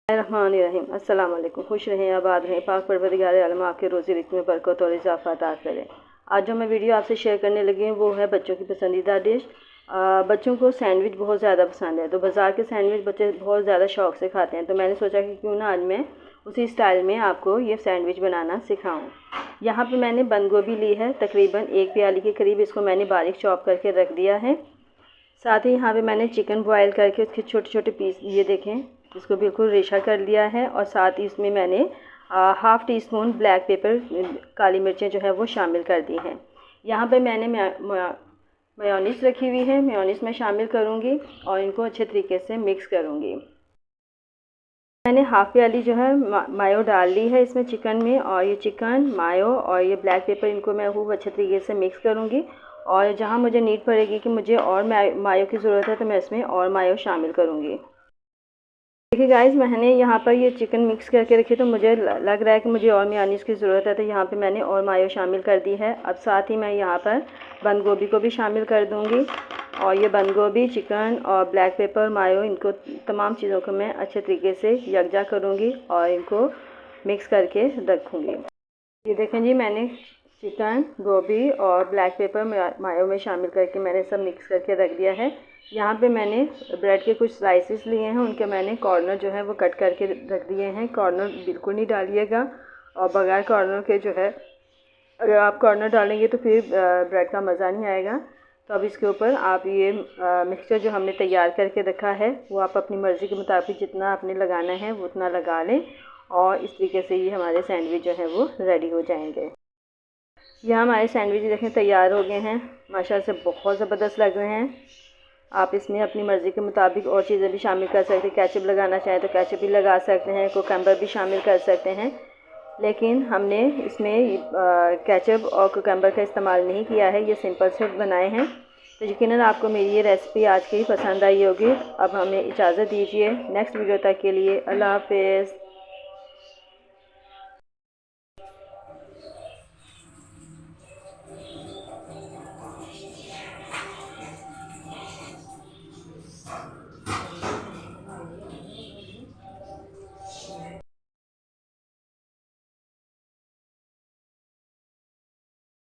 रहमानिर्रहीम। अस्सलाम वालेकुम। खुश रहें, आबाद रहें, पाक परवरदिगार आलम आपके रोज़ी रिज़्क़ में बरकत और इजाफ़ा अता करें। आज जो मैं वीडियो आपसे शेयर करने लगी हूँ वो है बच्चों की पसंदीदा डिश। बच्चों को सैंडविच बहुत ज़्यादा पसंद है, तो बाज़ार के सैंडविच बच्चे बहुत ज़्यादा शौक़ से खाते हैं। तो मैंने सोचा कि क्यों ना आज मैं उसी स्टाइल में आपको ये सैंडविच बनाना सिखाऊँ। यहाँ पर मैंने बंद गोभी ली है, तकरीबन 1 प्याली के करीब। इसको मैंने बारीक चॉप करके रख दिया है। साथ ही यहाँ पे मैंने चिकन बॉयल करके उसके छोटे छोटे पीस, ये देखें, इसको बिल्कुल रेशा कर लिया है। और साथ ही इसमें मैंने half teaspoon black pepper, काली मिर्चें जो है वो शामिल कर दी हैं। यहाँ पे मैंने मेयोनीज़ रखी हुई है, मेयोनीज़ मैं शामिल करूँगी और इनको अच्छे तरीके से मिक्स करूँगी। मैंने हाफ़ प्याली जो है मायो डाल ली है इसमें चिकन में, और ये चिकन, मायो और ये ब्लैक पेपर, इनको मैं खूब अच्छे तरीके से मिक्स करूँगी। और जहाँ मुझे नीड पड़ेगी कि मुझे और मायो की ज़रूरत है तो मैं इसमें और मायो शामिल करूँगी। देखिए गाइस, मैंने यहाँ पर ये चिकन मिक्स करके रखी, तो मुझे लग रहा है कि मुझे और मेयोनीज़ की ज़रूरत है, तो यहाँ पे मैंने और मायो शामिल कर दी है। अब साथ ही मैं यहाँ पर बंद गोभी को भी शामिल कर दूँगी। और ये बंद गोभी, चिकन और ब्लैक पेपर, मायो, इनको तमाम चीज़ों को मैं अच्छे तरीके से यकजा करूँगी और इनको मिक्स करके रखूँगी। ये देखें जी, मैंने चिकन, गोभी और ब्लैक पेपर मायो में शामिल करके मैंने सब मिक्स करके रख दिया है। यहाँ पे मैंने ब्रेड के कुछ स्लाइसेस लिए हैं, उनके मैंने कॉर्नर जो है वो कट करके रख दिए हैं। कॉर्नर बिल्कुल नहीं डालिएगा, और बगैर कॉर्नर के जो है, अगर आप कॉर्नर डालेंगे तो फिर ब्रेड का मज़ा नहीं आएगा। तो अब इसके ऊपर आप ये मिक्सचर जो हमने तैयार करके रखा है वो आप अपनी मर्ज़ी के मुताबिक जितना आपने लगाना है वो उतना लगा लें, और इस तरीके से ये हमारे सैंडविच जो है वो रेडी हो जाएंगे। यहाँ हमारे सैंडविच देखें तैयार हो गए हैं, माशाल्लाह से बहुत ज़बरदस्त लग रहे हैं। आप इसमें अपनी मर्ज़ी के मुताबिक और चीज़ें भी शामिल कर सकते हैं। केचप लगाना चाहें तो केचप भी लगा सकते हैं, कुकम्बर भी शामिल कर सकते हैं, लेकिन हमने इसमें केचप और कुकम्बर का इस्तेमाल नहीं किया है, ये सिंपल से बनाए हैं। तो यकीनन आपको मेरी ये रेसिपी आज की पसंद आई होगी। अब हमें इजाज़त दीजिए, नेक्स्ट वीडियो तक के लिए अल्लाह हाफ़िज़।